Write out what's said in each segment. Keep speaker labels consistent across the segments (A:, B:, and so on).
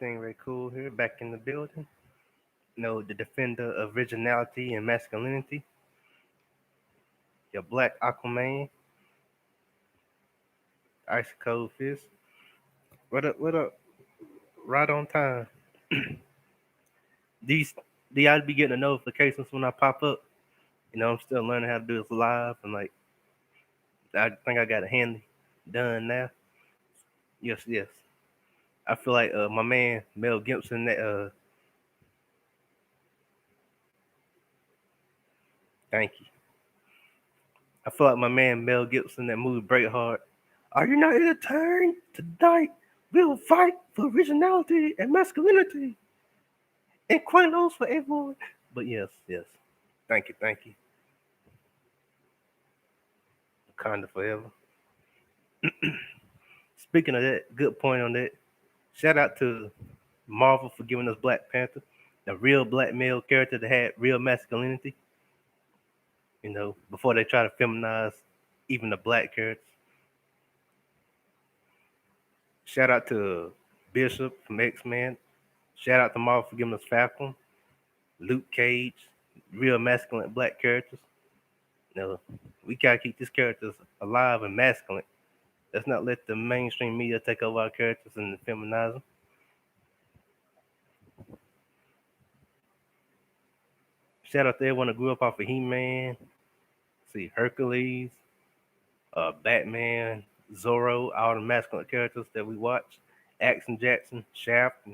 A: Everything very cool here, back in the building. The defender of originality and masculinity, your black Aquaman, ice cold fist. What up? What up? Right on time. These, do y'all be getting the notifications when I pop up? I'm still learning how to do this live, and like, I think I got it handy done now. Yes, yes. I feel like my man Mel Gibson. Thank you. I feel like my man Mel Gibson that movie Braveheart. Are you not entertained? Tonight we'll fight for originality and masculinity and quaaludes for everyone. But yes, yes. Thank you, thank you. Wakanda forever. Speaking of that, good point on that. Shout out to Marvel for giving us Black Panther, the real black male character that had real masculinity. Before they try to feminize even the black characters. Shout out to Bishop from X Men. Shout out to Marvel for giving us Falcon, Luke Cage, real masculine black characters. No, we gotta keep these characters alive and masculine. Let's not let the mainstream media take over our characters and feminize them. Shout out to everyone that grew up off of He-Man, see Hercules, Batman, Zorro, all the masculine characters that we watch. Action Jackson, Shaft,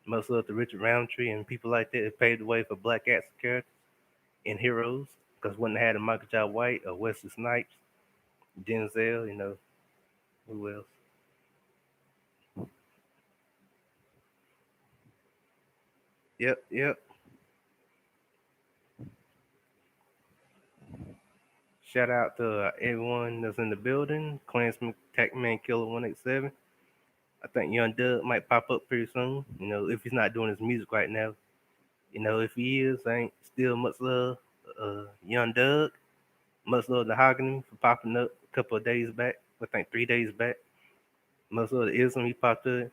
A: most of the Richard Roundtree and people like that have paved the way for black action characters and heroes. Because wouldn't have had a Michael J. White or Wesley Snipes, Denzel, who else? Yep, yep. Shout out to everyone that's in the building. Clansman, Tacman Killer 187. I think Young Doug might pop up pretty soon. If he's not doing his music right now. If he is, ain't still much love. Young Doug, much love to Hogany for popping up a couple of days back. I think 3 days back. Much love to Ism, he popped in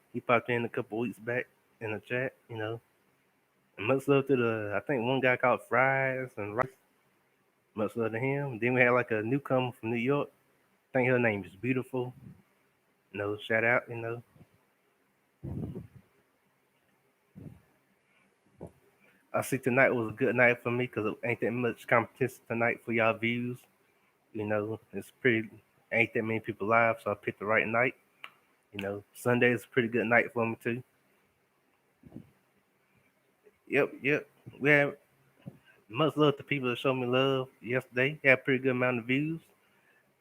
A: a couple of weeks back in the chat. And much love to I think one guy called Fries and Rice. Much love to him. Then we had like a newcomer from New York. I think her name is Beautiful. Shout out. I see tonight was a good night for me because it ain't that much competition tonight for y'all views. It's pretty, ain't that many people live, so I picked the right night. Sunday is a pretty good night for me too. Yep, yep. We had much love to people that showed me love yesterday. Had a pretty good amount of views.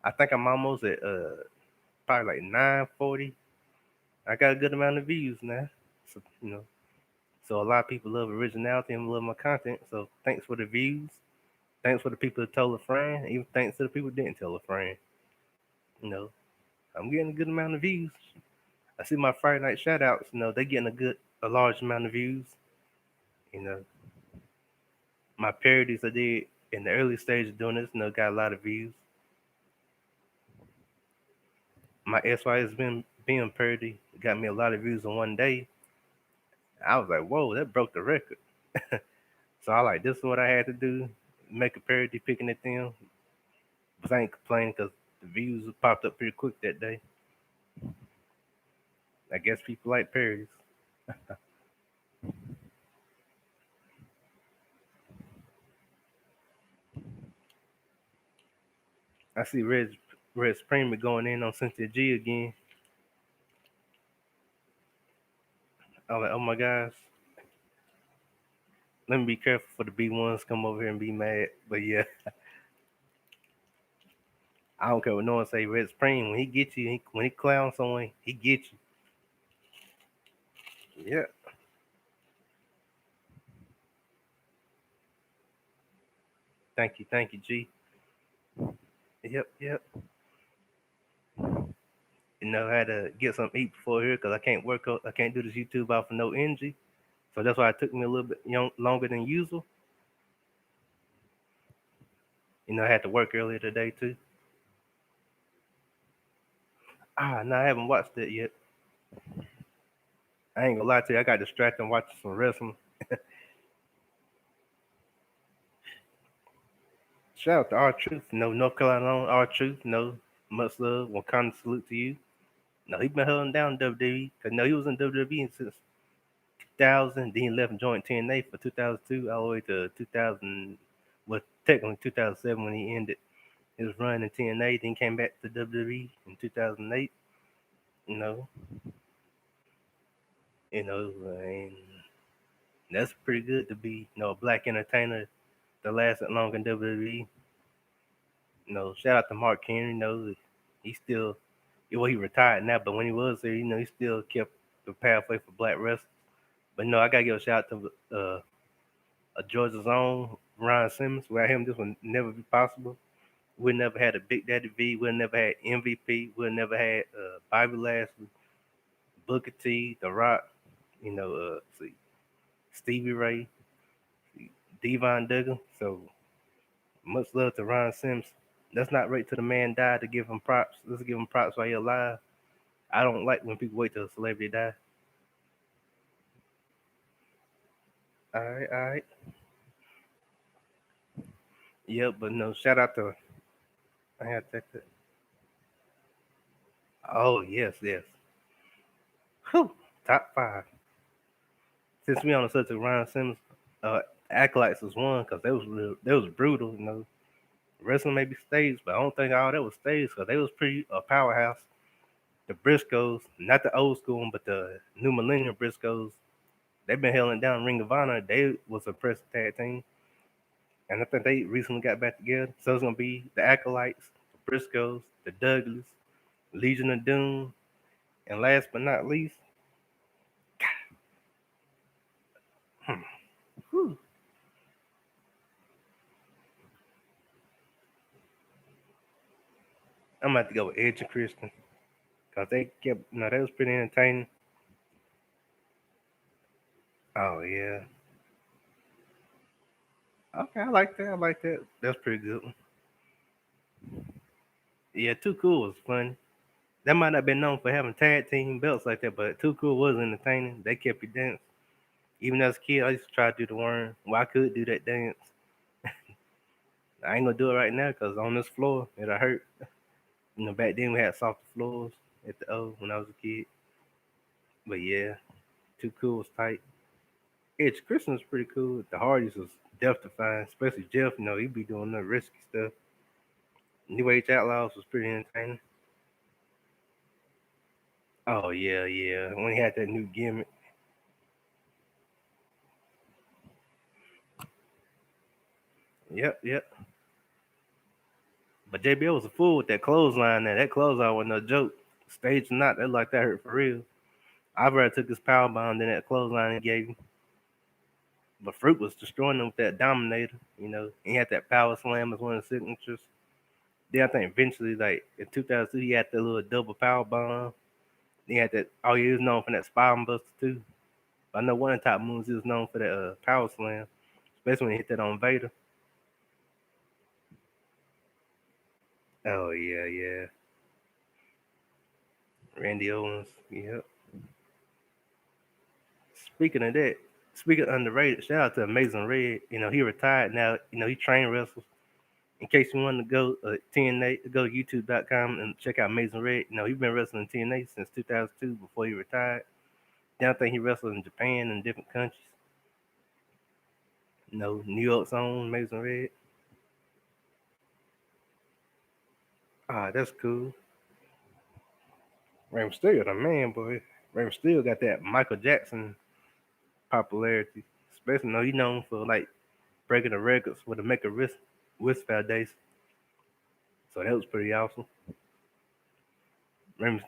A: I think I'm almost at probably like 940. I got a good amount of views now. So a lot of people love originality and love my content. So thanks for the views. Thanks for the people that told a friend. Even thanks to the people who didn't tell a friend. You know, I'm getting a good amount of views. I see my Friday night shout outs, they're getting a large amount of views. You know, my parodies I did in the early stage of doing this, got a lot of views. My SY has been being parody got me a lot of views in one day. I was like, whoa, that broke the record. So I like this is what I had to do, make a parody picking at them. But I ain't complaining because the views popped up pretty quick that day. I guess people like parodies. I see Red Supreme going in on Cynthia G again. I'm like, oh my gosh. Let me be careful for the B1s come over here and be mad. But yeah, I don't care what no one say. Red Supreme, when he gets you, when he clowns someone, he gets you. Yeah. Thank you, G. Yep, yep. I had to get something to eat before here because I can't work. I can't do this YouTube off of no energy. So that's why it took me a little bit longer than usual. I had to work earlier today too. No, I haven't watched it yet. I ain't gonna lie to you, I got distracted watching some wrestling. Shout out to our truth, no North Carolina on our truth, no much love, one kind of salute to you. No, he been holding down WWE because no, he was in WWE since 2000. Then he left and joined TNA for 2002 all the way to 2000. Well, technically 2007 when he ended his run in TNA. Then came back to WWE in 2008. You know, and that's pretty good to be a black entertainer that lasted long in WWE. Shout out to Mark Henry. He still, well, he retired now, but when he was there, he still kept the pathway for black wrestlers. But no, I gotta give a shout out to Georgia's own Ron Simmons. Without him, this would never be possible. We never had a Big Daddy V. We never had MVP. We never had Bobby Lashley, Booker T, The Rock. See, Stevie Ray, Devon Duggan. So much love to Ron Simmons. Let's not wait till the man died to give him props. Let's give him props while he's alive. I don't like when people wait till a celebrity die. All right, all right. Yeah, but no, shout out to I had that. Oh yes, yes. Whew, top five. Since we on the subject of Ryan Simmons, Acolytes was one because they was brutal. Wrestling may be staged, but I don't think all that was staged because they was pretty a powerhouse. The Briscoes, not the old school one, but the new millennium Briscoes, they've been hailing down Ring of Honor. They was a impressive tag team, and I think they recently got back together. So it's gonna be the Acolytes, the Briscoes, the Douglas, Legion of Doom, and last but not least, hmm, whew, I'm gonna have to go with Edge and Christian because they kept, they was pretty entertaining. Oh yeah, okay, I like that. I like that. That's pretty good one. Yeah, Too Cool was funny. That might not have been known for having tag team belts like that, but Too Cool was entertaining. They kept you dancing. Even as a kid, I used to try to do the worm. Well, I could do that dance. I ain't gonna do it right now because on this floor it'll hurt. Back then we had softer floors at the O when I was a kid. But yeah, Too Cool was tight. Edge Christian was pretty cool. The Hardys was death defying, especially Jeff. He'd be doing the risky stuff. New Age Outlaws was pretty entertaining. Oh yeah, yeah. When he had that new gimmick. Yep, yep. But JBL was a fool with that clothesline. That clothesline was no joke. Stage or not, that like that hurt for real. I'd rather took his power bomb than that clothesline he gave him. But Fruit was destroying him with that Dominator. He had that power slam as one of the signatures. Then I think eventually, like in 2002, he had that little double power bomb. He had that. Oh, he was known for that spine buster too. But I know one of the top moves he was known for that power slam, especially when he hit that on Vader. Oh yeah, yeah. Randy Owens. Yep. Speaking of that, speaking of underrated, shout out to Amazing Red. He retired now. He train wrestles. In case you want to go TNA, go to YouTube.com and check out Amazing Red. He's been wrestling TNA since 2002 before he retired. Then I think he wrestled in Japan and different countries. New York's own Amazing Red. Ah, that's cool. Rey Mysterio, the man, boy. Rey Mysterio got that Michael Jackson popularity. Especially, he's known for like breaking the records with the Make a Wish Foundation. So that was pretty awesome. Rey,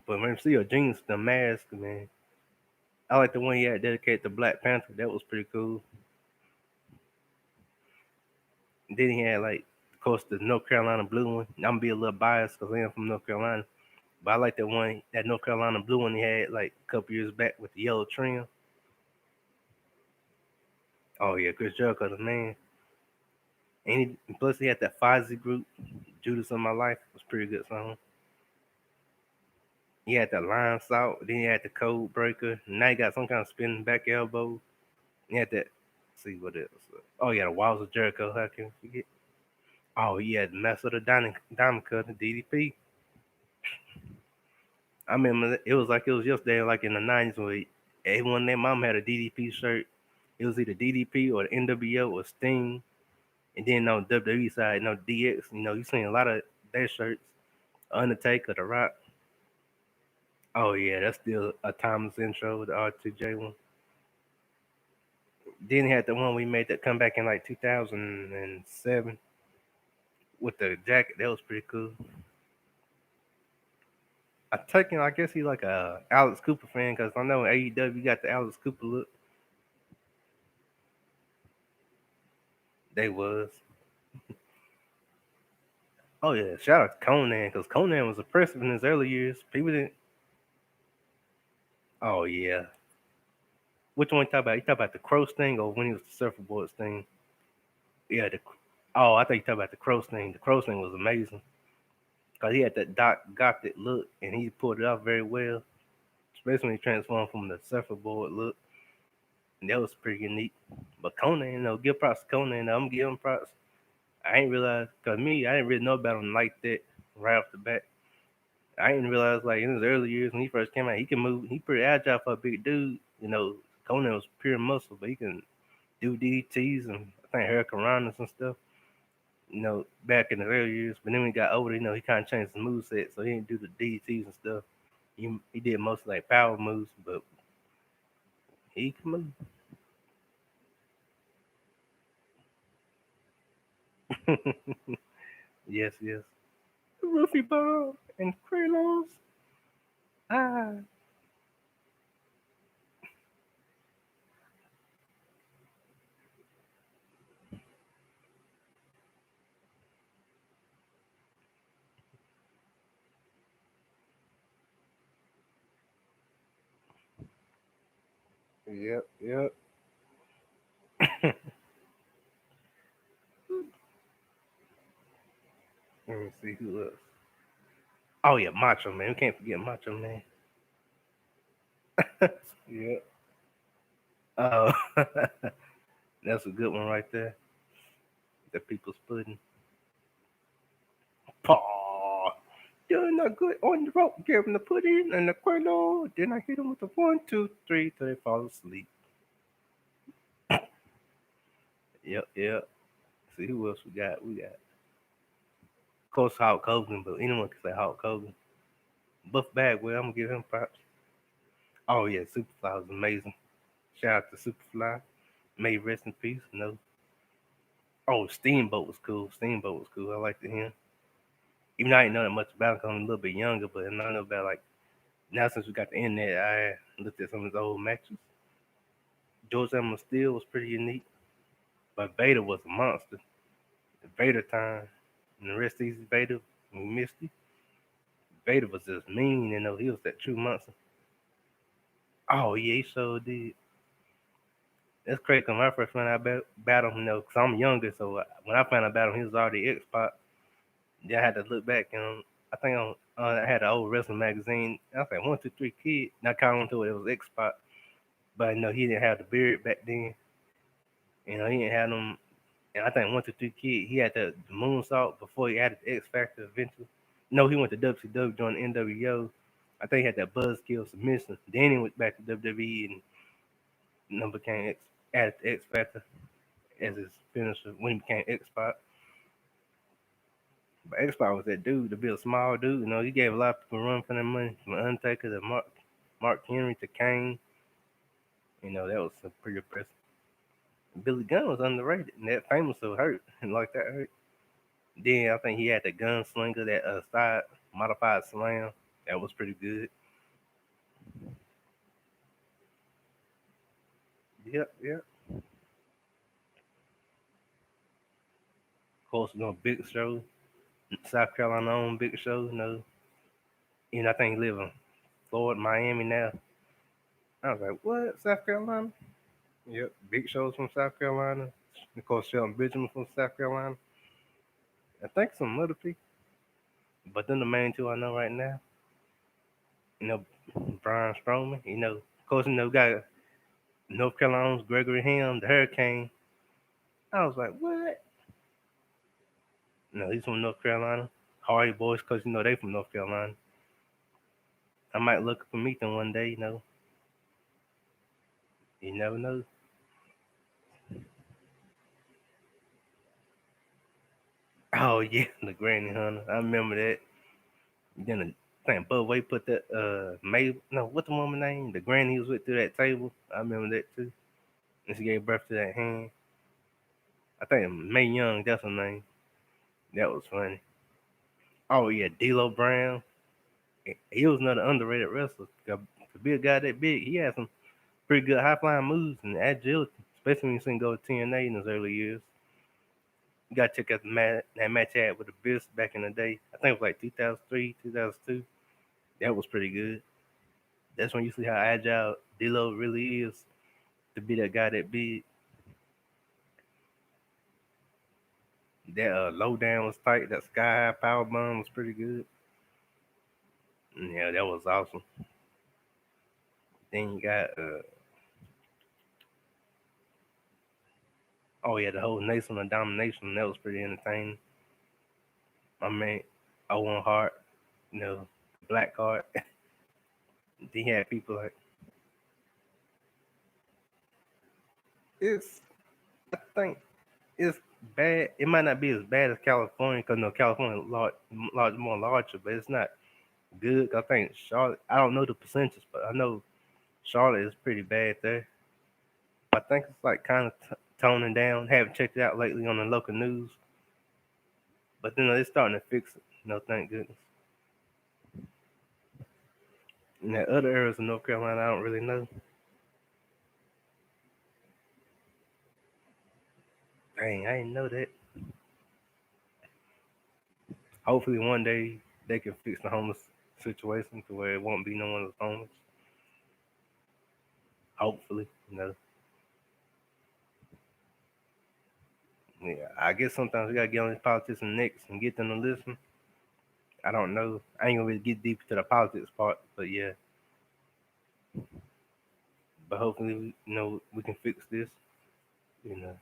A: but Rey Mysterio Genius, the mask, man. I like the one he had dedicated to Black Panther. That was pretty cool. And then he had like, of course, the North Carolina blue one. I'm gonna be a little biased because I am from North Carolina, but I like that one, that North Carolina blue one he had like a couple years back with the yellow trim. Oh yeah, Chris Jericho, the man. Plus he had that Fozzy group, Judas of My Life was a pretty good song. He had the line salt, then he had the code breaker. Now he got some kind of spinning back elbow. He had that. See what else? Oh yeah, the Walls of Jericho. How can I forget? Oh yeah, the Master of the Diamond Cutter, DDP. I remember it was like it was yesterday, like in the '90s, where everyone their mom had a DDP shirt. It was either DDP or the NWO or Sting. And then on WWE side, DX. You seen a lot of their shirts. Undertaker, The Rock. Oh yeah, that's still a timeless intro, the R2J one. Then he had the one we made that come back in like 2007 with the jacket. That was pretty cool. I guess he's like a Alex Cooper fan because I know in AEW got the Alex Cooper look. They was. Oh yeah, shout out to Conan because Conan was impressive in his early years. People didn't. Oh yeah, which one you talk about? You talk about the Crow thing or when he was the surfboard thing? Yeah, oh, I think you talk about the Crow thing. The Crow thing was amazing because he had that Doc Gothic look and he pulled it off very well, especially when he transformed from the surfboard look. And that was pretty unique. But Conan, give props to Conan. I'm giving props. I ain't realize because me, I didn't really know about him like that right off the bat. I didn't realize like in his early years when he first came out, he can move. He pretty agile for a big dude. Conan was pure muscle, but he can do DDTs and I think Hurricanranas and stuff. Back in the early years. But then when he got older, he kind of changed his move set, so he didn't do the DDTs and stuff. He did mostly like power moves, but he can move. Yes, yes. Ruffy Bob and Kralos. Ah, yep, yep. Let me see who else. Oh yeah, Macho Man. We can't forget Macho Man. Yeah. Oh, that's a good one right there. The people splitting. Paw. Doing a good on the rope, give him the pudding and the quirlo. Then I hit him with the 1, 2, 3 till they fall asleep. Yep, yep. See who else we got? Of course, Hulk Hogan, but anyone can say Hulk Hogan. Buff Bagwell, I'm gonna give him props. Oh yeah, Superfly was amazing. Shout out to Superfly. May he rest in peace. No. Oh, Steamboat was cool. Steamboat was cool. I liked him. Even though I didn't know that much about him 'cause I'm a little bit younger, but I know about like now since we got the internet, I looked at some of his old matches. George Emma Steele was pretty unique, but Vader was a monster. The Vader time and the rest of these Vader, we missed it. Vader was just mean, he was that true monster. Oh yeah, he sure did. That's crazy. 'Cause when I first found out about him, cause I'm younger, so when I found out about him, he was already X Pac. Yeah, I had to look back and I think I had an old wrestling magazine. I was like 1, 2, 3 Kid. And I caught on to it. It was X Pac, but he didn't have the beard back then. He didn't have them. And I think 1, 2, 3 Kid, he had the moonsault before he added the X Factor eventually. No, he went to WCW, joined NWO. I think he had that buzzkill submission. Then he went back to WWE and became added the X Factor as his finisher when he became X Pac. But X Pac was that dude to be a small dude. He gave a lot of people a run for their money, from Undertaker to Mark Henry to Kane. That was pretty impressive. Billy Gunn was underrated, and that famous so hurt, and like that hurt. Then I think he had the gunslinger, that side modified slam. That was pretty good. Yep, yep. Of course, Big Show, South Carolina own Big Show. I think he live in Florida, Miami now. I was like, what? South Carolina? Yep, Big Show's from South Carolina. Of course, Shelton Benjamin from South Carolina. I think some other people, but then the main two I know right now. You know, Brian Strowman. Of course, got North Carolina's Gregory Ham, the Hurricane. I was like, what? No, he's from North Carolina. Hardy Boys, because they from North Carolina. I might look up and meet them one day. You never know. Oh yeah, the Granny Hunter. I remember that. Then I think Bud Way put that May no, what the woman name? The granny he was with through that table. I remember that too. And she gave birth to that hand. I think May Young, that's her name. That was funny. Oh yeah, D'Lo Brown. He was another underrated wrestler. To be a guy that big, he had some pretty good high flying moves and agility, especially when you seen him go to TNA in his early years. You got to check out that match he had with the Abyss back in the day. I think it was like 2003, 2002. That was pretty good. That's when you see how agile D'Lo really is to be that guy that big. That low down was tight. That sky high power bomb was pretty good. Yeah, that was awesome. Then you got oh yeah, the whole Nation of Domination. That was pretty entertaining. I mean, Owen Hart, Black Card. Then you had people like it's. I think it's bad. It might not be as bad as California because California more larger, but it's not good. I think Charlotte. I don't know the percentages, but I know Charlotte is pretty bad there. I think it's like kind of toning down. Haven't checked it out lately on the local news, but then they're starting to fix it. Thank goodness. And the other areas of North Carolina, I don't really know. Dang, I didn't know that. Hopefully, one day they can fix the homeless situation to where it won't be no one that's homeless. Hopefully, Yeah, I guess sometimes we gotta get on these politicians' necks and get them to listen. I don't know. I ain't gonna really get deep into the politics part, but yeah. But hopefully, we can fix this. You know,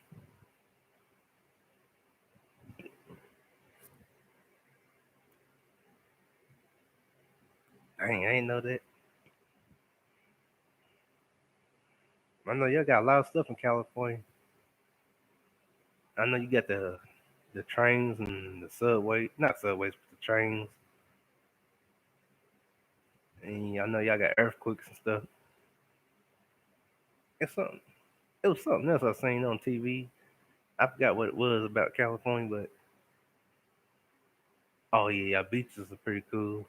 A: I ain't know that. I know y'all got a lot of stuff in California. I know you got the trains and the subway, not subways, but the trains. And I know y'all got earthquakes and stuff. It's something. It was something else I seen on TV. I forgot what it was about California, but oh yeah, y'all beaches are pretty cool.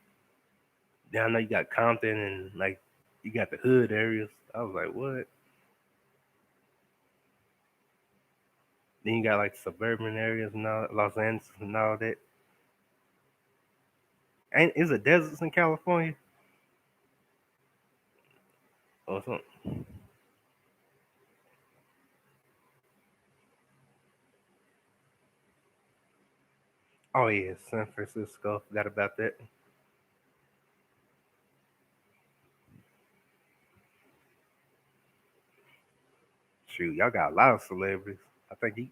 A: Then I know you got Compton and like you got the hood areas. I was like, what? Then you got like suburban areas and all, Los Angeles and all that. Ain't is it deserts in California or something? Oh yeah, San Francisco. Forgot about that. Shoot, y'all got a lot of celebrities.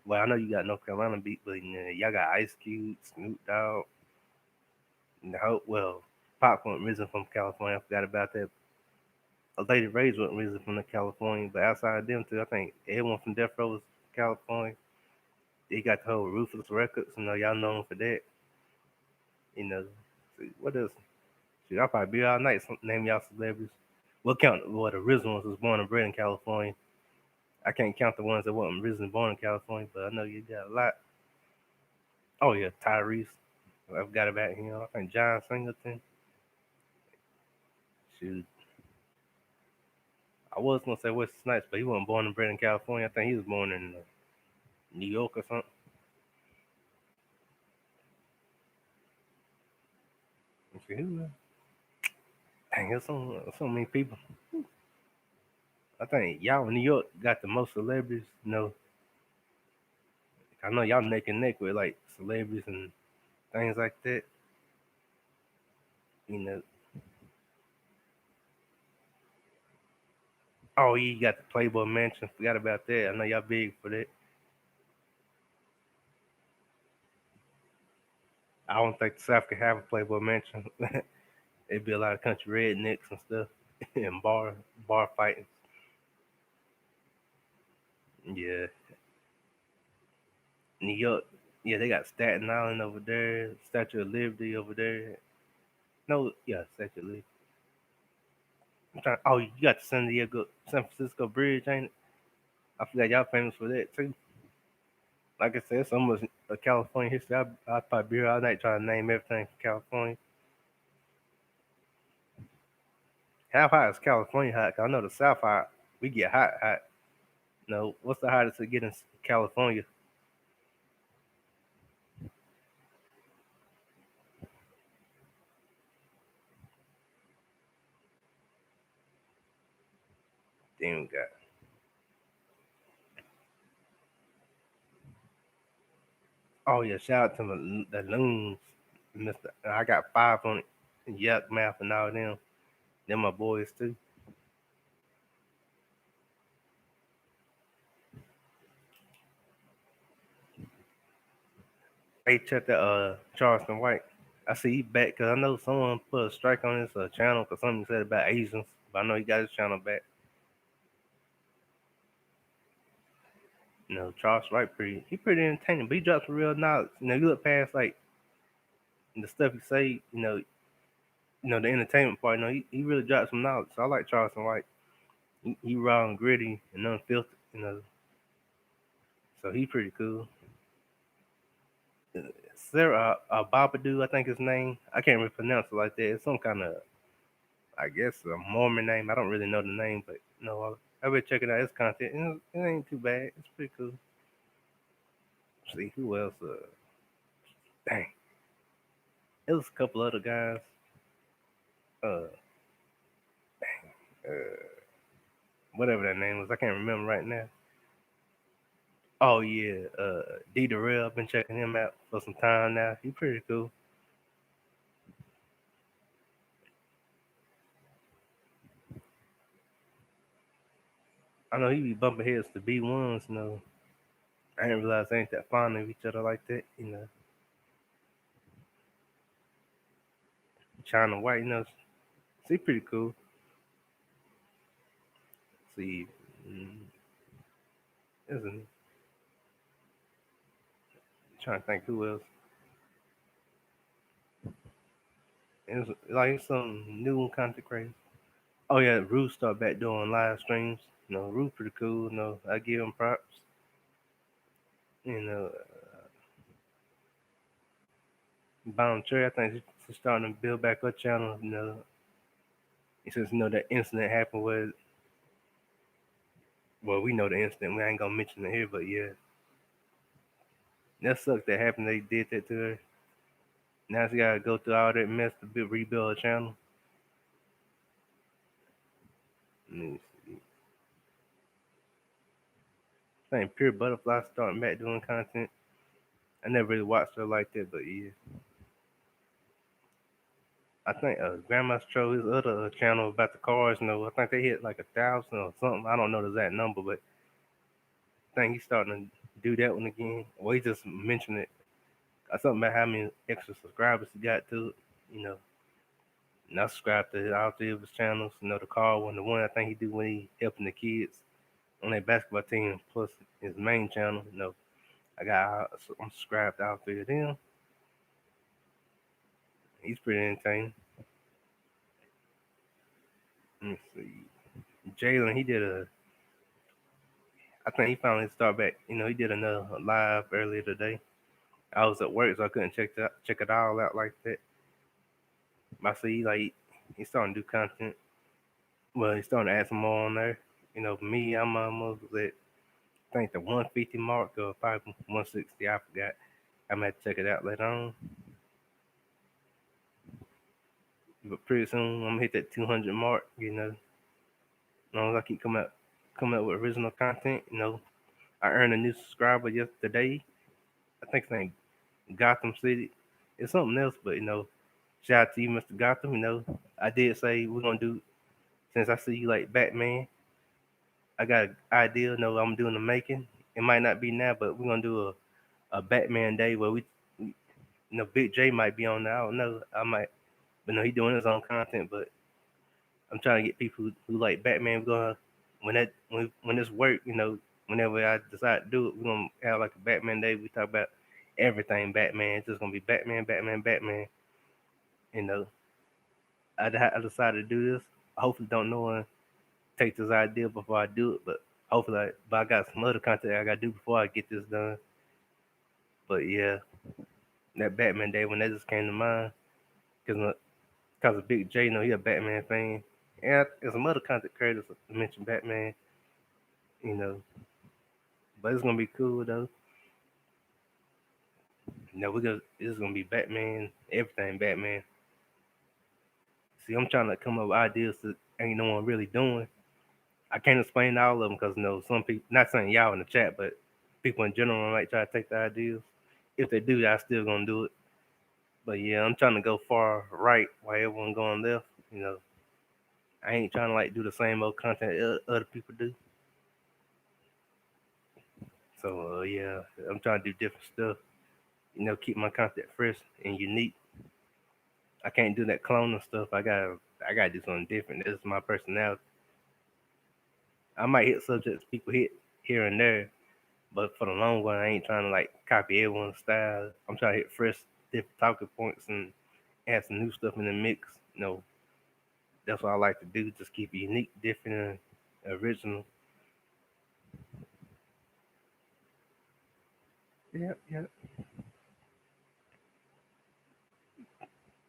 A: Well, I know you got North Carolina beat, but y'all got Ice Cube, Snoop Dogg, and the whole, well, Pop went risen from California. I forgot about that. Lady Rage went risen from the California, but outside of them two, I think everyone from Death Row was California. They got the whole Ruthless Records. Y'all known for that. You know, see, what else? Shoot, I'll probably be all night. Name y'all celebrities. We'll count what the original ones was born and bred in California. I can't count the ones that wasn't risen and born in California, but I know you got a lot. Oh yeah, Tyrese. I forgot about him. I think John Singleton. Shoot, I was gonna say Wesley Snipes, but he wasn't born and bred in California. I think he was born in New York or something. Let's see who? Dang, there's so many people. I think y'all in New York got the most celebrities. I know y'all neck and neck with like celebrities and things like that. You know, Oh, yeah, you got the Playboy Mansion. Forgot about that. I know y'all big for that. I don't think the South could have a Playboy Mansion. It'd be a lot of country rednecks and stuff, and bar fighting. Yeah, New York. Yeah, they got Staten Island over there, Statue of Liberty over there. No, yeah, Statue of Liberty. Oh, you got the San Francisco Bridge, ain't it? I forgot y'all famous for that too. Like I said, so much California history. I probably be here all night trying to name everything from California. How hot is California hot? 'Cause I know the South hot. We get hot, hot. No, what's the hottest to get in California? Damn, God. Oh yeah, shout out to the loons, Mister. I got five on it. Yuck mouth and all them. Them my boys too. Hey, check the Charleston White. I see he back because I know someone put a strike on his channel because something he said about Asians. But I know he got his channel back. You know, Charles White he pretty entertaining, but he drops some real knowledge. You know, you look past like the stuff he say. The entertainment part. You know, he really drops some knowledge. So I like Charleston White. He raw and gritty and unfiltered. You know, so he pretty cool. Sarah Babadoo, I think his name. I can't really pronounce it like that. It's some kind of, I guess, a Mormon name. I don't really know the name, but no, I been checking out his content. It ain't too bad. It's pretty cool. See who else? Dang, it was a couple other guys. Uh, uh, whatever that name was, I can't remember right now. Oh yeah, D Darrell. I've been checking him out for some time now. He pretty cool. I know he be bumping heads to B1s. I didn't realize they ain't that fond of each other like that. China White, she pretty cool. See, mm, isn't trying to think who else. It's like some new content crazy. Oh yeah, Rue started back doing live streams. Rue pretty cool. I give him props. You know, Bound Cherry, I think she's starting to build back her channel. Since that incident happened with, well, we know the incident. We ain't gonna mention it here, but yeah, that sucks that happened. They did that to her. Now she gotta go through all that mess to rebuild her channel. Let me see. I think Pure Butterfly starting back doing content. I never really watched her like that, but yeah. I think Grandma's Tro, his other channel about the cars, I think they hit like 1,000 or something. I don't know the exact number, but I think he's starting to do that one again. Well, he just mentioned it. Something about how many extra subscribers he got to it, you know. And I subscribed to all three of his channels. The car one, the one I think he do when he helping the kids on their basketball team, plus his main channel. I'm subscribed to all three of them. He's pretty entertaining. Let me see. Jalen, I think he finally started back. He did another live earlier today. I was at work, so I couldn't check it all out like that. I see, like, he's starting to do content. Well, he's starting to add some more on there. For me, I'm almost at, I think, the 150 mark or probably 160. I forgot. I'm gonna have to check it out later on. But pretty soon, I'm gonna hit that 200 mark. As long as I keep coming up with original content. I earned a new subscriber yesterday. I think his name Gotham City. It's something else, but shout out to you, Mr. Gotham. I did say we're gonna do, since I see you like Batman. I got an idea. No, I'm doing the making. It might not be now, but we're gonna do a Batman day where Big J might be on there. I don't know. I might, but no, he doing his own content. But I'm trying to get people who like Batman. We're gonna when this work, whenever I decide to do it, we're gonna have like a Batman day. We talk about everything Batman. It's just gonna be Batman, Batman, Batman. You know, I decided to do this. Hopefully, don't no one take this idea before I do it, but hopefully, but I got some other content I gotta do before I get this done. But yeah, that Batman day when that just came to mind, cause of Big J, he a Batman fan, and there's some other content creators that mentioned Batman, you know. But it's gonna be cool though. It's gonna be Batman, everything Batman. See, I'm trying to come up with ideas that ain't no one really doing. I can't explain all of them because some people, not saying y'all in the chat, but people in general might try to take the ideas. If they do, I still gonna do it. But yeah, I'm trying to go far right while everyone going left. You know, I ain't trying to like do the same old content other people do. So yeah, I'm trying to do different stuff. Keep my content fresh and unique. I can't do that cloning stuff. I gotta do something different. This is my personality. I might hit subjects people hit here and there, but for the long run, I ain't trying to like copy everyone's style. I'm trying to hit fresh, different talking points and add some new stuff in the mix. That's what I like to do. Just keep it unique, different, and original. Yeah, yeah.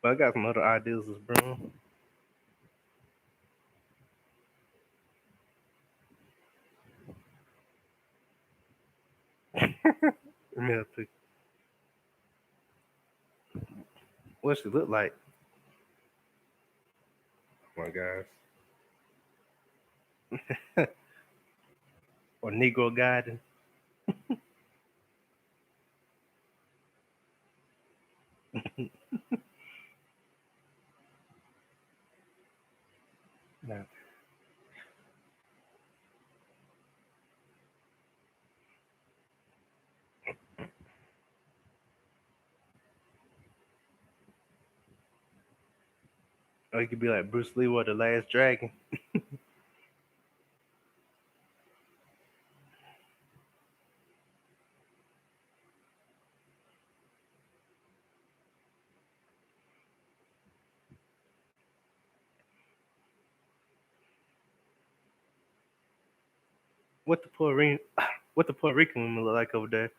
A: But I got some other ideas as bro. Let me have to. What she look like? Oh my gosh. Or Negro guiding. Nah. Or you could be like Bruce Lee or the Last Dragon. What the Puerto Rican, what the Puerto Rican women look like over there?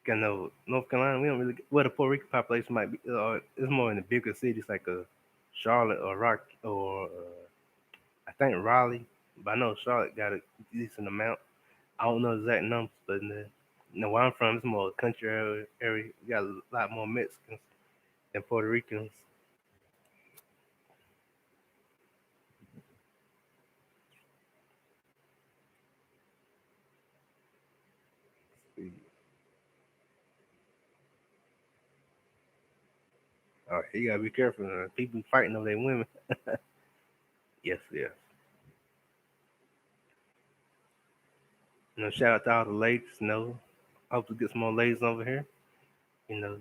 A: North Carolina, we don't really. Well, the Puerto Rican population might be. It's more in the bigger cities like Charlotte or Rock or I think Raleigh. But I know Charlotte got a decent amount. I don't know exact numbers, but where I'm from, it's more country area. We got a lot more Mexicans than Puerto Ricans. Oh, you gotta be careful. People be fighting over their women. Yes, yes. Shout out to all the ladies. Hope to get some more ladies over here. You know,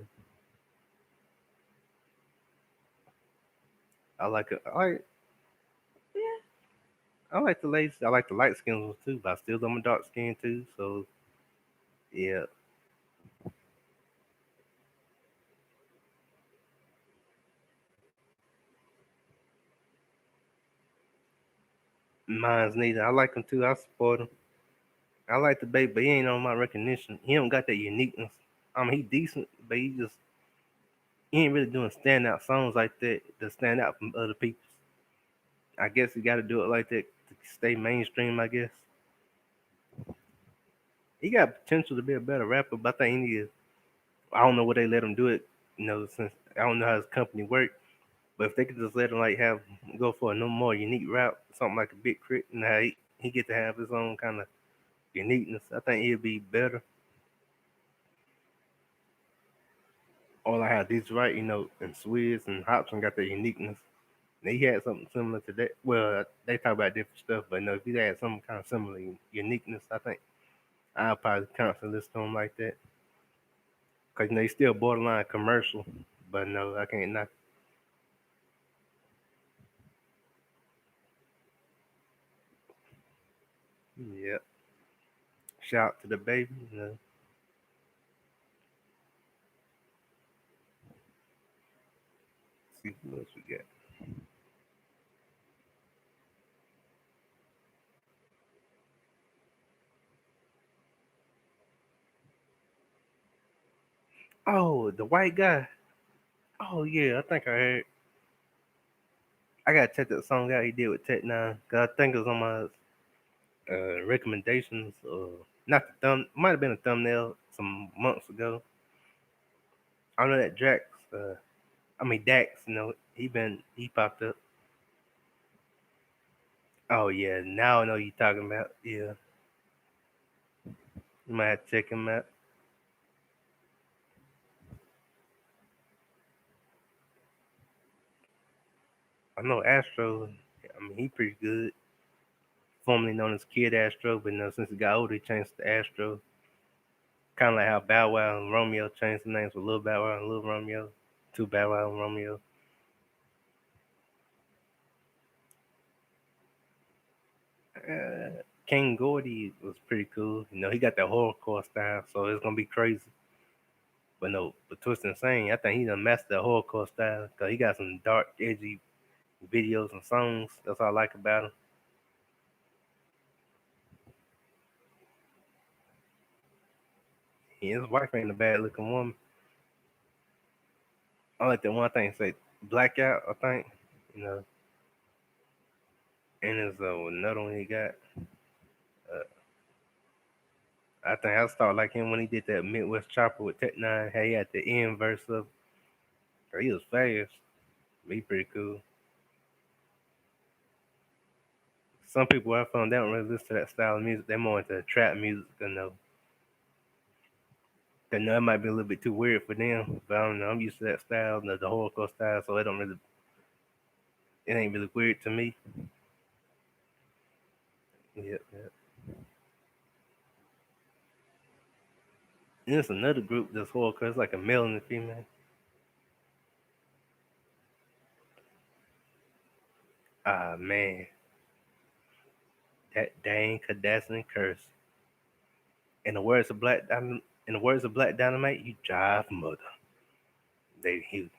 A: I like it. I like the ladies. I like the light skinned ones too, but I still love my dark skin too. So yeah, mine's neither. I like him too. I support him. I like the baby, but he ain't on my recognition. He don't got that uniqueness. I mean, he decent, but he ain't really doing standout songs like that to stand out from other people. I guess he got to do it like that to stay mainstream. I guess he got potential to be a better rapper, but I think he need. I don't know what they let him do it. Since I don't know how his company work. But if they could just let him like have go for a no more unique route, something like a Big Crit, and how he get to have his own kind of uniqueness, I think he'd be better. Or like how these right, and Swizz and Hobson got their uniqueness. And he had something similar to that. Well, they talk about different stuff, but no, if he had some kind of similar uniqueness, I think I'll probably constantly listen to him like that. Cause you know he's still borderline commercial, but no, I can't knock. Yeah, shout out to the baby. You know, see what else we got. Oh, the white guy. Oh yeah, I think I heard. I gotta check that song out he did with Tech Nine. Cause I think it was on my recommendations. Not the might have been a thumbnail some months ago. I know that Drax. I mean Dax. You know, he popped up. Oh yeah, now I know you talking about. Yeah, you might have to check him out. I know Astro. I mean, he pretty good. Formerly known as Kid Astro, but you know, since he got older, he changed to Astro. Kind of like how Bow Wow and Romeo changed the names for Lil Bow Wow and Lil Romeo to Bow Wow and Romeo. King Gordy was pretty cool. You know, he got that horrorcore style, so it's gonna be crazy. But no, but Twist Insane, I think he done mastered the horrorcore style because he got some dark, edgy videos and songs. That's what I like about him. And his wife ain't a bad looking woman. I like that one thing say Blackout, I think. You know, and there's another one he got. Uh, I think I started like him when he did that Midwest Chopper with Tech Nine. Hey, at the end verse of, he was fast. He pretty cool. Some people I found they don't really listen to that style of music. They're more into trap music. They know it might be a little bit too weird for them. But I don't know. I'm used to that style, the hardcore style, so it ain't really weird to me. Yep, yep. And there's another group that's hardcore. It's like a male and a female. Ah man, that dang Kardashian curse. In the words of in the words of Black Dynamite, you jive mother. He,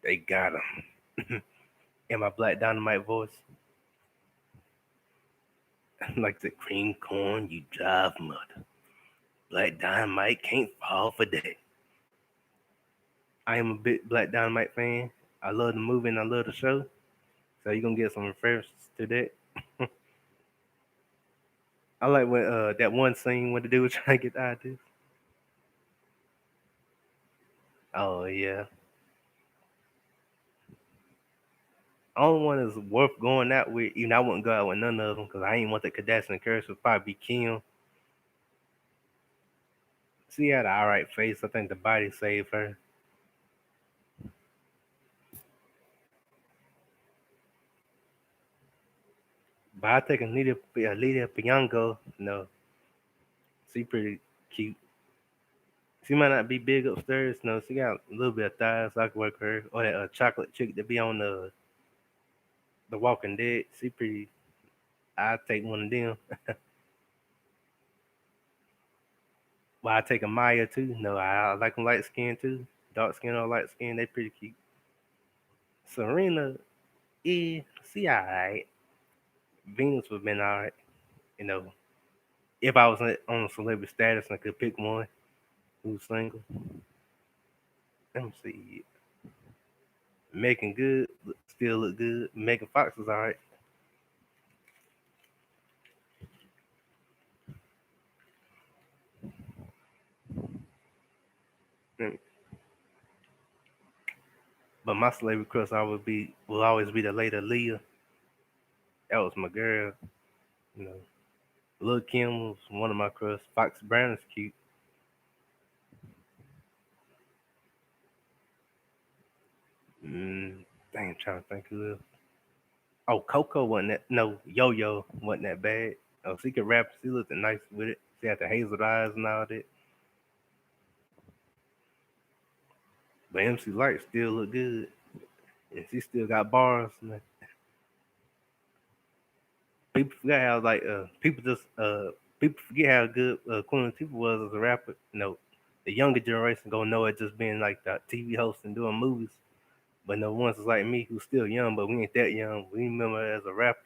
A: they got him. In my Black Dynamite voice, like the cream corn, you jive mother. Black Dynamite can't fall for that. I am a big Black Dynamite fan. I love the movie and I love the show. So you're gonna get some references to that. I like when that one scene when the dude was trying to get the ideas. Oh yeah. Only one is worth going out with. Even I wouldn't go out with none of them because I ain't want the Kardashian curse would probably be Kim. She had an alright face. I think the body saved her. But I take Lydia Piango. No, she pretty cute. She might not be big upstairs. No, she got a little bit of thighs. So I could work her. Or that chocolate chick that be on the Walking Dead. She pretty. I take one of them. Well, I take a Maya too. No, I like them light skin too. Dark skin or light skin, they pretty cute. Serena, she alright. Venus would have been alright. You know, if I was on celebrity status and I could pick one who's single. Let me see. Megan Good, still look good. Megan Fox was alright. Mm, but my celebrity crush will always be the later Leah. That was my girl. You know, Lil Kim was one of my crush. Fox Brown is cute. Mm, dang, I'm trying to think who else. Oh, Coco wasn't that. No, Yo Yo wasn't that bad. Oh, she could rap. She looked nice with it. She had the hazel eyes and all that. But MC Light still look good, and she still got bars. Man. People forget how people forget how good Queen Latifah was as a rapper. The younger generation gonna know it just being like the TV host and doing movies. But no ones is like me who's still young, but we ain't that young. We remember her as a rapper.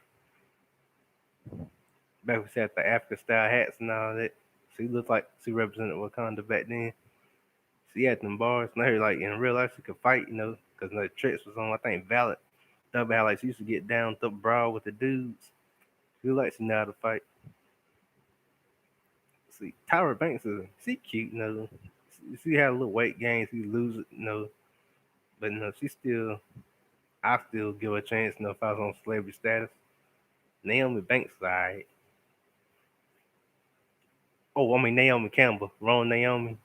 A: Back when she had the African style hats and all that. She looked like she represented Wakanda back then. She had them bars. And I heard like in real life she could fight, because the tricks was on I think Valid. Talk about how like she used to get down to brawl with the dudes. She looked like she know how to fight. See, Tyra Banks is she cute, She had a little weight gain, she lose it, but she still I still give her a chance, if I was on celebrity status. Naomi Banks is alright. Oh, I mean Naomi Campbell. Wrong Naomi.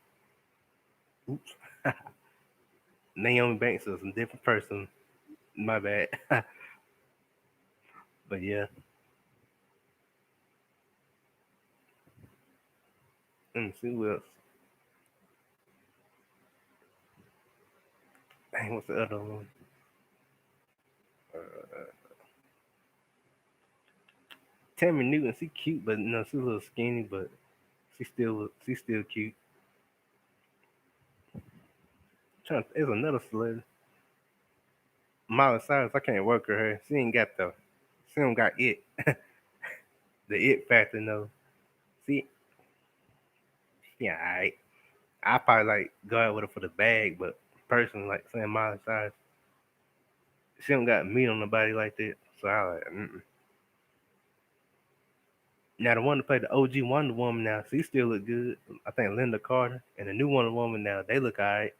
A: Oops. Naomi Banks is a different person. My bad. But yeah. Let me see what else. Dang, what's the other one? Uh, Tammy Newton, she cute, but she's a little skinny, but she's still cute. There's another celebrity. Miley Cyrus, I can't work with her. She don't got the it factor. No, see, yeah, I probably like go out with her for the bag, but personally, like saying Miley Cyrus, she don't got meat on the body like that. So I like. Mm-mm. Now the one that played the OG Wonder Woman now, she still look good. I think Linda Carter and the new Wonder Woman now, they look alright.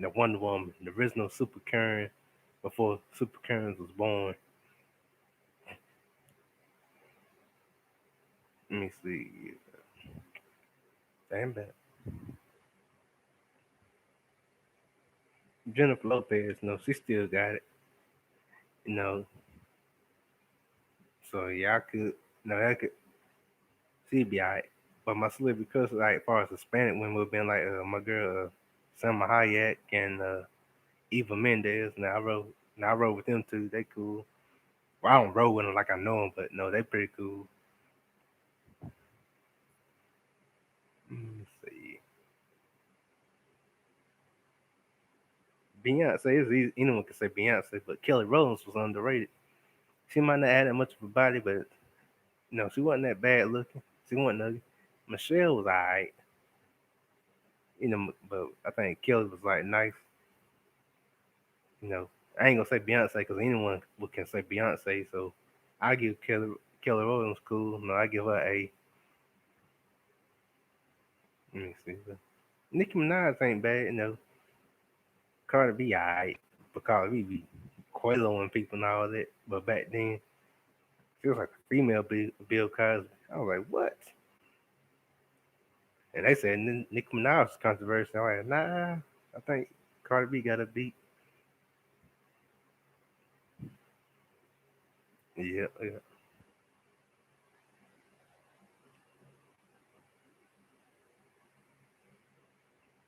A: The Wonder Woman, the original Super Karen, before Super Karens was born. Let me see. Damn bad. Jennifer Lopez, no, she still got it. You know, so yeah, I could. No, that could. She'd be alright. But my celebrity crush, like, as far as Hispanic women, would have been like my girl Selma Hayek and Eva Mendes. Now I roll with them too. They cool. Well, I don't roll with them like I know them, but no, they pretty cool. Let me see. Beyonce is easy. Anyone can say Beyonce, but Kelly Rowland was underrated. She might not have that much of a body, but no, she wasn't that bad looking. She wasn't ugly. Michelle was alright, but I think Kelly was like nice. You know, I ain't gonna say Beyonce because anyone can say Beyonce. So I give Kelly Rowland's cool. No, I give her a. Let me see. Nicki Minaj ain't bad. Cardi B alright, but Cardi B be Quaalude people and all that. But back then, she was like a female Bill Cosby. I was like, what? And they said Nicki Minaj was controversial. I'm like, nah, I think Cardi B got a beat. Yeah, yeah.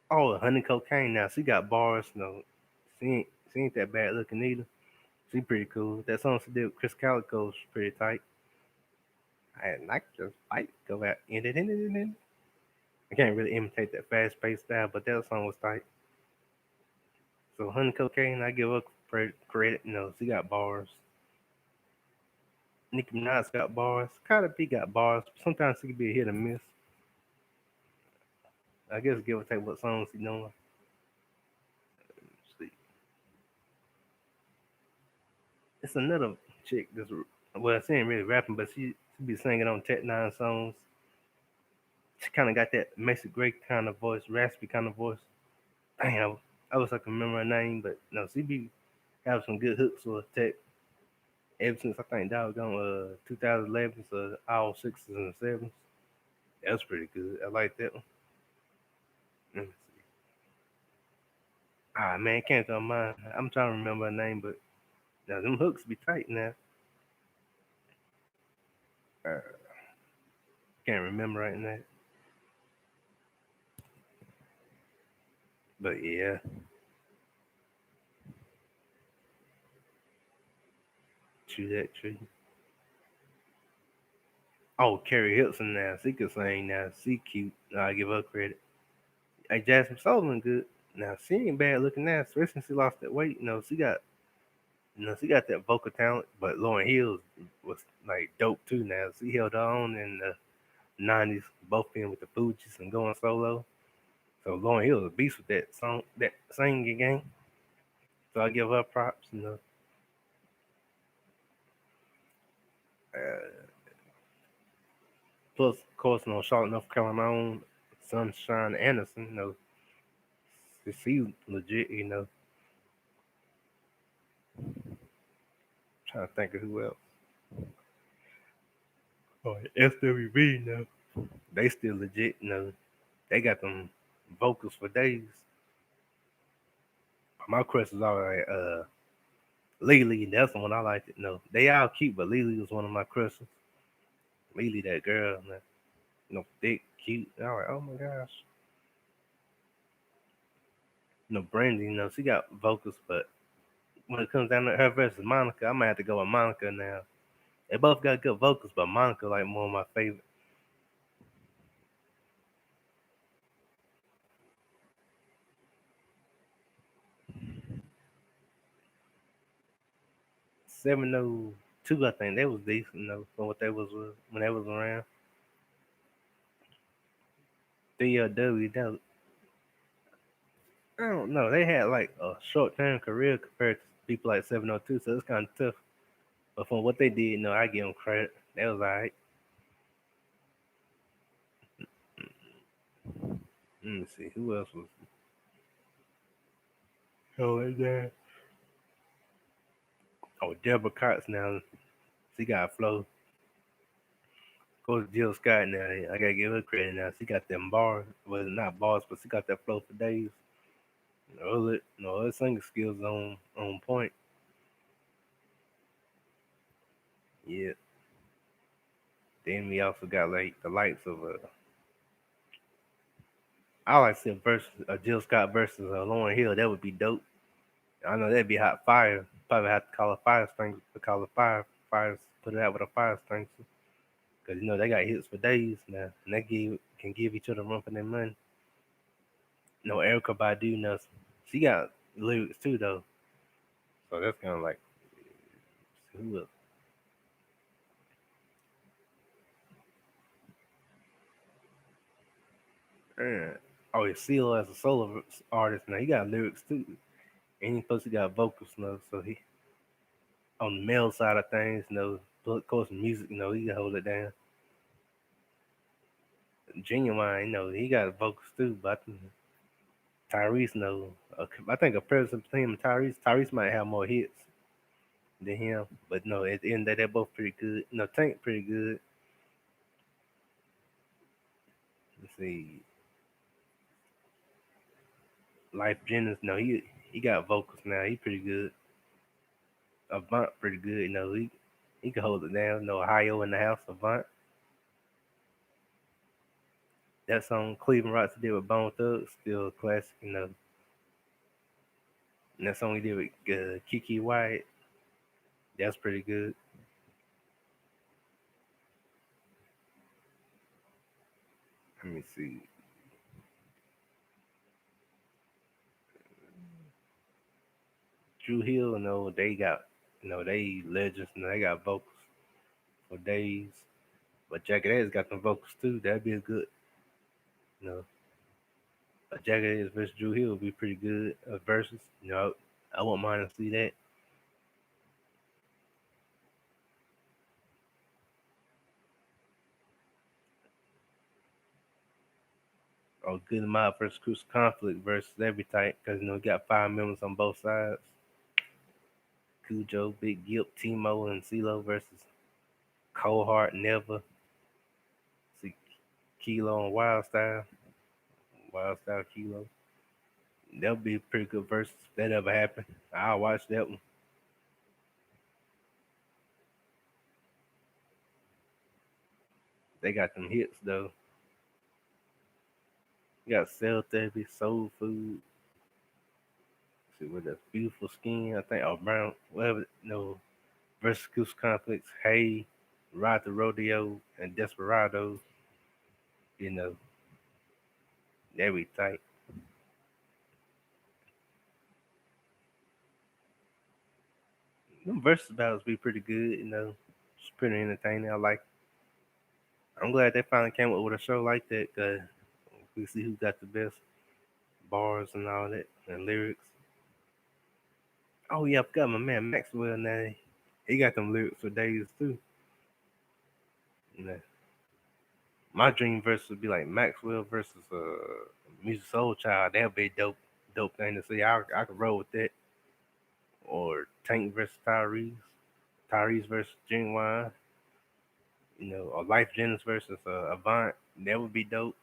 A: Oh, Honey Cocaine now. She got bars. No, she ain't that bad looking either. She pretty cool. That song she did with Chris Calico was pretty tight. I just like go out in. I can't really imitate that fast paced style, but that song was tight. So Honey Cocaine, I give her credit. She got bars. Nicki Minaj got bars. Cardi B got bars. Sometimes she can be a hit or miss. I guess give or take what songs she doing. See, it's another chick that's she ain't really rapping, but she be singing on Tech Nine songs. She kind of got that Macy Gray kind of voice, raspy kind of voice. Damn, I wish I could remember her name, but no, she be have some good hooks for Tech. Ever since I think that was on 2011, so all sixes and sevens. That's pretty good. I like that one. Let me see. Ah man, can't tell mine. I'm trying to remember her name, but Now them hooks be tight now. Uh, can't remember right now, but yeah, chew that tree. Oh, Carrie Hilson now. She can sing now. She cute. No, I give her credit. Hey, Jasmine Sullivan good. Now she ain't bad looking now, especially since she lost that weight. She got that vocal talent. But Lauren Hill was like dope too. Now she held her own in the '90s, both being with the Fugees and going solo. So Lauren Hill was a beast with that song, that singing game. So I give her props. Uh, Plus, of course, Charlotte, North Carolina, my own Sunshine Anderson. She's legit. Trying to think of who else. Oh, SWV. They still legit. They got them vocals for days. My crush is alright. Lily, that's the one I liked. They all cute, but Lily was one of my crushes. Lily, that girl, man. Thick, cute. All right. Oh my gosh. Brandy, she got vocals, but when it comes down to her versus Monica, I might have to go with Monica now. They both got good vocals, but Monica like more of my favorite. 702, I think that was decent, for what they was when they was around. 3LW, I don't know. They had like a short term career compared to people like 702, so it's kind of tough. But from what they did, I give them credit. That was alright. Let me see who else was. Oh, is there? Oh, Deborah Cox now. She got flow. Of course, Jill Scott now. I gotta give her credit now. She got them bars. Well, not bars, but she got that flow for days. Her singing skills on point. Yeah. Then we also got like the likes of I like to see a versus Jill Scott versus Lauren Hill. That would be dope. I know that'd be hot fire. Probably have to call a fire string to call a fire put it out with a fire string because they got hits for days now, and they can give each other a run for their money. Erica Badu knows she got lyrics too though, so that's kind of like who else? Uh, oh, yeah, CeeLo as a solo artist now, he got lyrics too, and plus he got vocals now, so he on the male side of things, but of course music, he can hold it down. Genuine, he got vocals too, but I think Tyrese knows. I think a person between him and Tyrese might have more hits than him. But no, at the end of the day, they're both pretty good. Tank pretty good. Let's see, Life Jennings. No, he got vocals now. He pretty good. Avant pretty good. He can hold it down. Ohio in the house. Avant. That song Cleveland Rocks did with Bone Thugs still a classic. And that song he did with Kiki Wyatt. That's pretty good. Let me see. Drew Hill, they legends, they got vocals for days. But Jagged Edge got some vocals too. That'd be a good, you know, a Jagged Edge versus Drew Hill would be pretty good versus. I won't mind to see that. Or Good Mob versus Crucial Conflict versus every type because you got 5 members on both sides. Cujo, Big Gip, Timo, and CeeLo versus Cold Heart, Never, see Kilo and Wild Style Kilo. That'll be a pretty good versus if that ever happened. I'll watch that one. They got them hits though. You got Cell Therapy, Soul Food. See with the beautiful skin, I think, or brown, whatever. No, versus Goose Conflicts, Hey, Ride the Rodeo, and Desperados. You know, they be tight. Them versus battles be pretty good. It's pretty entertaining. I like. I'm glad they finally came up with a show like that. Cause we see who got the best bars and all that and lyrics. Oh yeah, I forgot my man Maxwell. Now he got them lyrics for days too. You know, my dream verse would be like Maxwell versus Music Soul Child. That'd be a dope thing to see. I could roll with that. Or Tank versus Tyrese. Tyrese versus Genuine. Or Life Jennings versus Avant. That would be dope.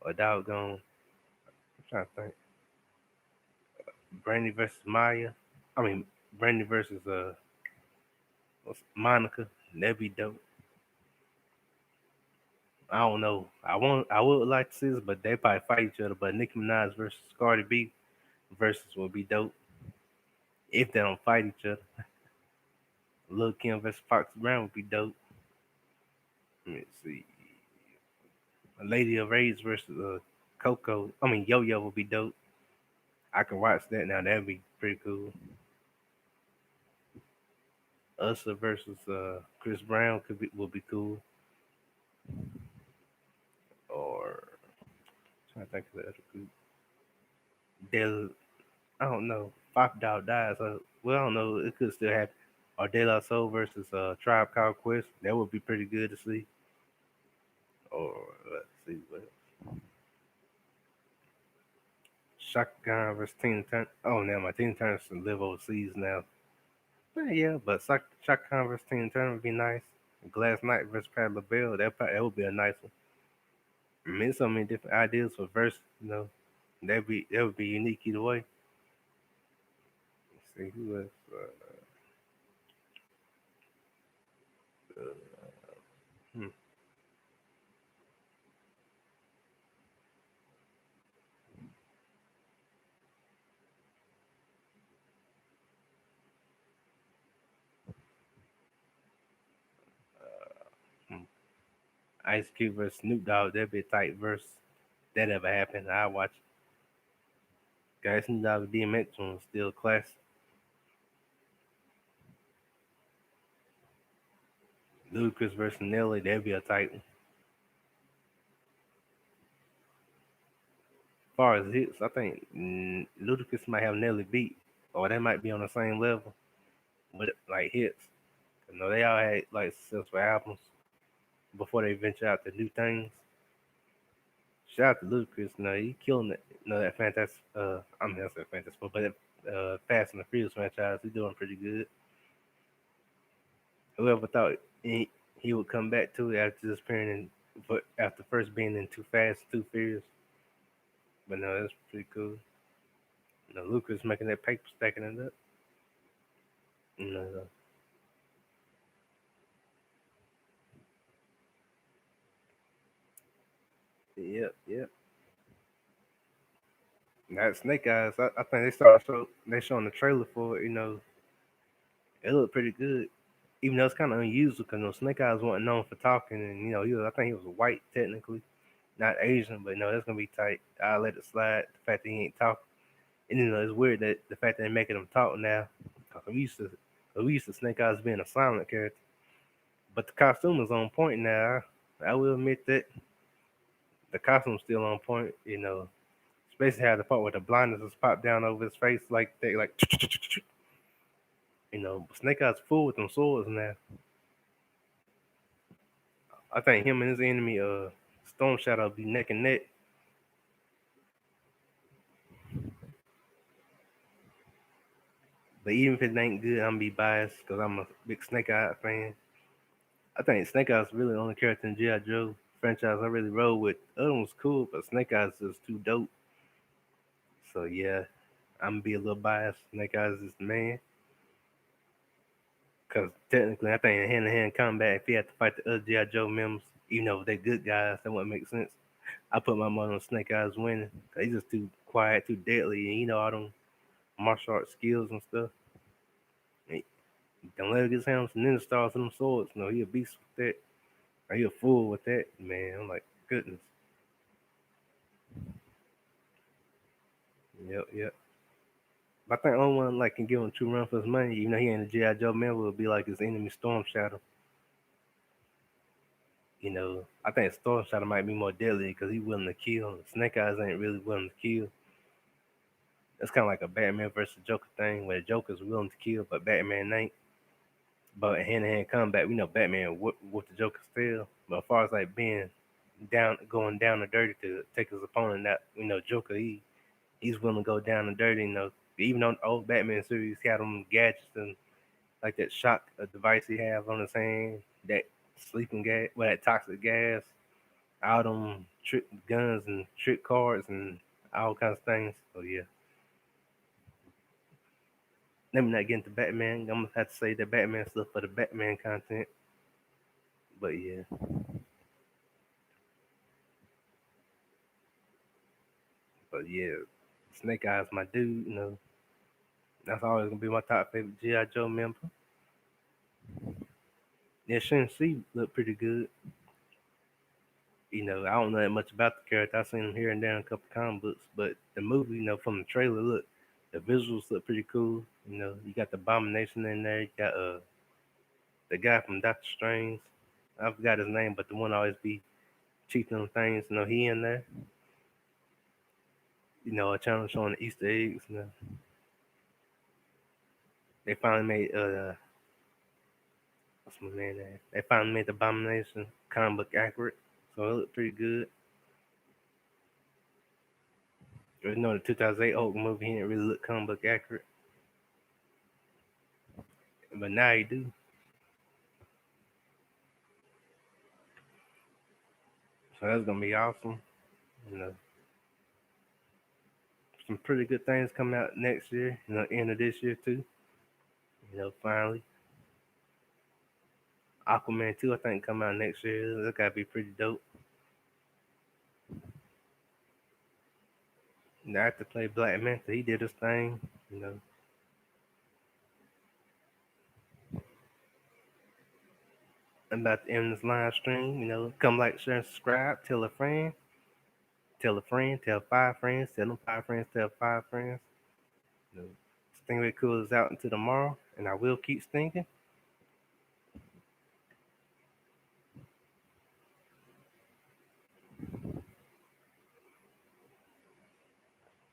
A: Or doggone. I'm trying to think. Brandy versus Maya. I mean, Brandy versus Monica. That'd be dope. I don't know. I would like to see this, but they probably fight each other. But Nicki Minaj versus Cardi B versus would be dope if they don't fight each other. Lil Kim versus Fox Brown would be dope. Let me see. A Lady of Rage versus Coco. I mean Yo Yo would be dope. I can watch that now. That'd be pretty cool. Usher versus Chris Brown would be cool. Or trying to think of the other group. Del I don't know. Five Dog dies. Well, I don't know. It could still happen. Or De La Soul versus Tribe Called Quest. That would be pretty good to see. Or let's see what Shaka Khan versus Tina Turner. Oh, now my Tina Turner live overseas now. But yeah, but Shaka Khan versus Tina Turner would be nice. Glass Knight versus Pat LaBelle. That would be a nice one. I mean, so many different ideas for verse. That would be unique either way. Let's see who else. Hmm. Hmm. Ice Cube versus Snoop Dogg. That'd be a tight verse. That ever happened, I watch. Guys, Snoop Dogg DMX one was still classic. Ludacris versus Nelly. That'd be a tight one. As far as hits, I think Ludacris might have Nelly beat, or they might be on the same level with like hits. They all had like successful albums before they venture out to new things. Shout out to Ludacris. He killing it. That fantastic. I mean, that's a fantastic, but that Fast and the Furious franchise, he doing pretty good. Whoever thought he would come back to it after disappearing but after first being in Too Fast, Too Furious. But no, that's pretty cool. Lucas making that paper, stacking it up. You know, yep, yep. That Snake Eyes, I think they showing the trailer for it. It looked pretty good. Even though it's kind of unusual because Snake Eyes wasn't known for talking, and I think he was white technically, not Asian, but no, that's gonna be tight. I'll let it slide. The fact that he ain't talking, and it's weird that the fact that they're making him talk now. Cause we used to Snake Eyes being a silent character, but the costume is on point now. I will admit that the costume's still on point. Especially how the part where the blindness is popped down over his face like they like. Snake Eyes full with them swords now. I think him and his enemy, Storm Shadow, be neck and neck. But even if it ain't good, I'm gonna be biased because I'm a big Snake Eye fan. I think Snake Eyes really the only character in G.I. Joe franchise I really roll with. Other one's cool, but Snake Eyes is too dope. So yeah, I'm gonna be a little biased. Snake Eyes is the man. Because technically, I think in hand-to-hand combat, if he had to fight the other G.I. Joe members, Even though they good guys, that wouldn't make sense. I put my money on Snake Eyes winning. 'Cause he's just too quiet, too deadly, and all them martial arts skills and stuff. And don't let it get him some ninja stars and them swords. No, he a beast with that. Or he a fool with that, man. I'm like, goodness. Yep, yep. But I think the only one like can give him a true run for his money, even though he ain't a G.I. Joe member, would be like his enemy Storm Shadow. I think Storm Shadow might be more deadly because he's willing to kill. Snake Eyes ain't really willing to kill. It's kind of like a Batman versus Joker thing, where the Joker's willing to kill, but Batman ain't. But in hand-to-hand combat, we know Batman whoop the Joker's tail. But as far as like being down, going down and dirty to take his opponent out, Joker, he's willing to go down and dirty. Even on the old Batman series, he had them gadgets and like that shock device he have on his hand, that sleeping gas, that toxic gas, all them trick guns and trick cards and all kinds of things. So yeah, let me not get into Batman. I'm gonna have to say that Batman stuff for the Batman content. But yeah, but Snake Eyes, my dude. That's always gonna be my top favorite GI Joe member. Yeah, Shin looked pretty good. I don't know that much about the character. I've seen him here and there in a couple comic books, but the movie, from the trailer, look, the visuals look pretty cool. You got the Abomination in there. You got the guy from Doctor Strange. I forgot his name, but the one always be cheating on things. He in there. A channel showing the Easter eggs. They finally made what's my man name? They finally made the Abomination comic book accurate, so it looked pretty good. The 2008 Hulk movie, he didn't really look comic book accurate, but now he do. So that's gonna be awesome. You know, some pretty good things coming out next year. End of this year too. Finally, Aquaman 2, I think, come out next year. That gotta be pretty dope. The actor played Black Manta. He did his thing. You know, I'm about to end this live stream. Come like, share, and subscribe. Tell a friend. Tell a friend. Tell 5 friends. Tell them 5 friends. Tell 5 friends. Stingray Cool is out until tomorrow, and I will keep stinging.